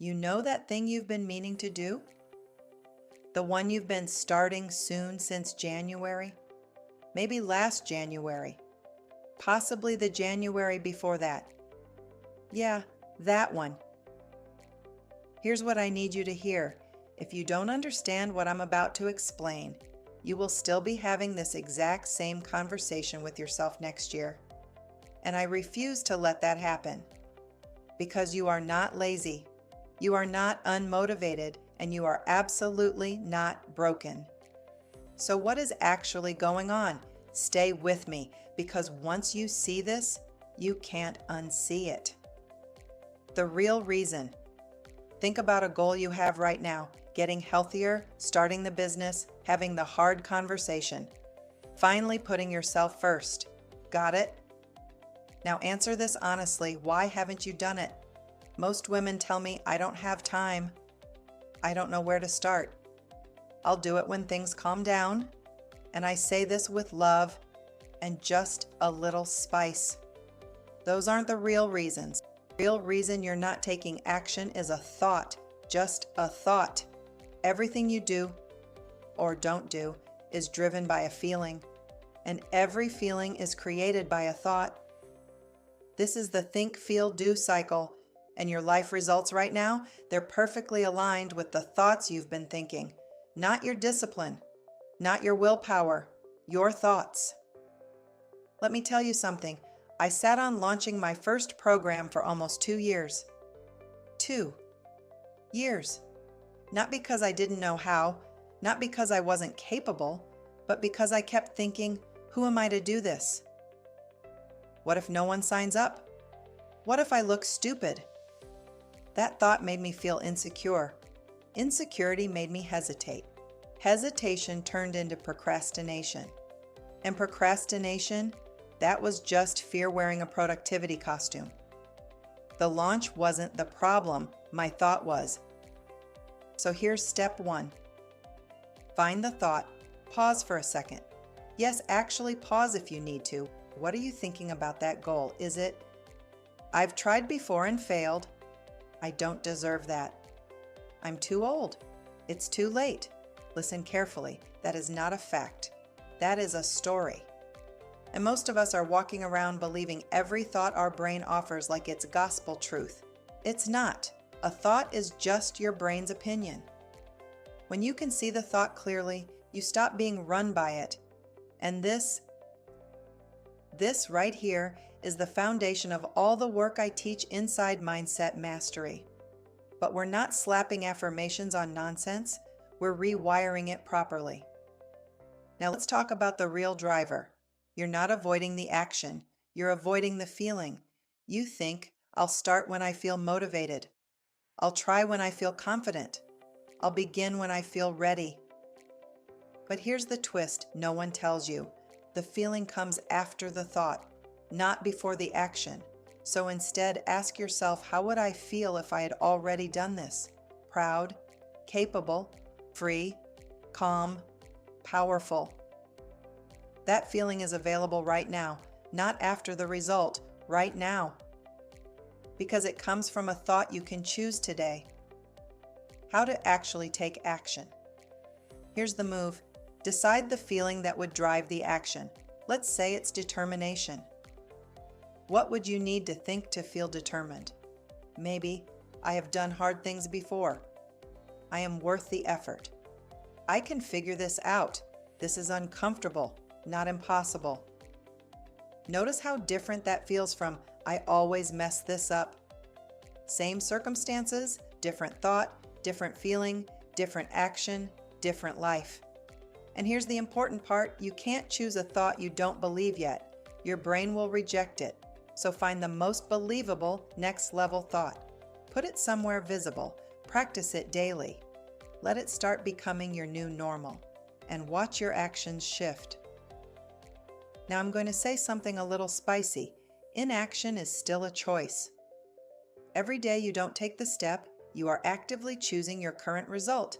You know that thing you've been meaning to do? The one you've been starting soon since January? Maybe last January. Possibly the January before that. Yeah, that one. Here's what I need you to hear. If you don't understand what I'm about to explain, you will still be having this exact same conversation with yourself next year. And I refuse to let that happen. Because you are not lazy, you are not unmotivated, and you are absolutely not broken. So what is actually going on? Stay with me, because once you see this, you can't unsee it. The real reason. Think about a goal you have right now: getting healthier, starting the business, having the hard conversation, finally putting yourself first. Got it? Now answer this honestly. Why haven't you done it? Most women tell me, I don't have time. I don't know where to start. I'll do it when things calm down. And I say this with love and just a little spice. Those aren't the real reasons. The real reason you're not taking action is a thought, just a thought. Everything you do or don't do is driven by a feeling, and every feeling is created by a thought. This is the think, feel, do cycle, and your life results right now, they're perfectly aligned with the thoughts you've been thinking, not your discipline, not your willpower, your thoughts. Let me tell you something. I sat on launching my first program for almost 2 years. 2 years. Not because I didn't know how, not because I wasn't capable, but because I kept thinking, who am I to do this? What if no one signs up? What if I look stupid? That thought made me feel insecure. Insecurity made me hesitate. Hesitation turned into procrastination. And procrastination, that was just fear wearing a productivity costume. The launch wasn't the problem, my thought was. So here's step 1. Find the thought, pause for a second. Yes, actually pause if you need to. What are you thinking about that goal? Is it, I've tried before and failed. I don't deserve that. I'm too old. It's too late. Listen carefully. That is not a fact. That is a story. And most of us are walking around believing every thought our brain offers like it's gospel truth. It's not. A thought is just your brain's opinion. When you can see the thought clearly, you stop being run by it. And this right here is the foundation of all the work I teach inside Mindset Mastery. But we're not slapping affirmations on nonsense, we're rewiring it properly. Now let's talk about the real driver. You're not avoiding the action, you're avoiding the feeling. You think, I'll start when I feel motivated. I'll try when I feel confident. I'll begin when I feel ready. But here's the twist no one tells you. The feeling comes after the thought, not before the action. So instead, ask yourself, how would I feel if I had already done this? Proud, capable, free, calm, powerful. That feeling is available right now, not after the result, right now. Because it comes from a thought you can choose today. How to actually take action. Here's the move. Decide the feeling that would drive the action. Let's say it's determination. What would you need to think to feel determined? Maybe, I have done hard things before. I am worth the effort. I can figure this out. This is uncomfortable, not impossible. Notice how different that feels from, I always mess this up. Same circumstances, different thought, different feeling, different action, different life. And here's the important part, you can't choose a thought you don't believe yet. Your brain will reject it. So find the most believable next level thought. Put it somewhere visible. Practice it daily. Let it start becoming your new normal. And watch your actions shift. Now I'm going to say something a little spicy. Inaction is still a choice. Every day you don't take the step, you are actively choosing your current result.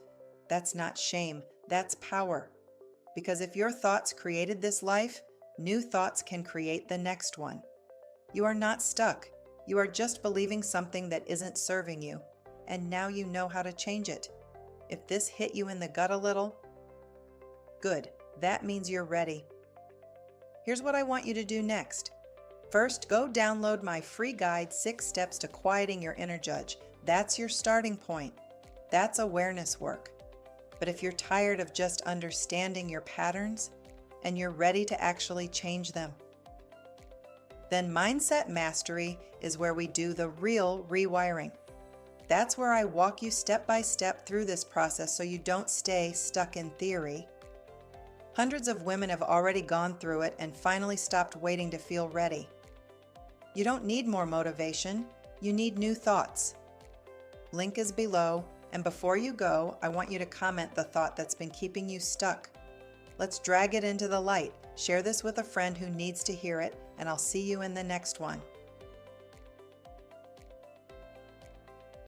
That's not shame, that's power. Because if your thoughts created this life, new thoughts can create the next one. You are not stuck. You are just believing something that isn't serving you. and now you know how to change it. If this hit you in the gut a little, good. That means you're ready. Here's what I want you to do next. First, go download my free guide, 6 Steps to Quieting Your Inner Judge. That's your starting point. That's awareness work. But if you're tired of just understanding your patterns and you're ready to actually change them, then Mindset Mastery is where we do the real rewiring. That's where I walk you step by step through this process so you don't stay stuck in theory. Hundreds of women have already gone through it and finally stopped waiting to feel ready. You don't need more motivation, you need new thoughts. Link is below, and before you go, I want you to comment the thought that's been keeping you stuck. Let's drag it into the light. Share this with a friend who needs to hear it, and I'll see you in the next one.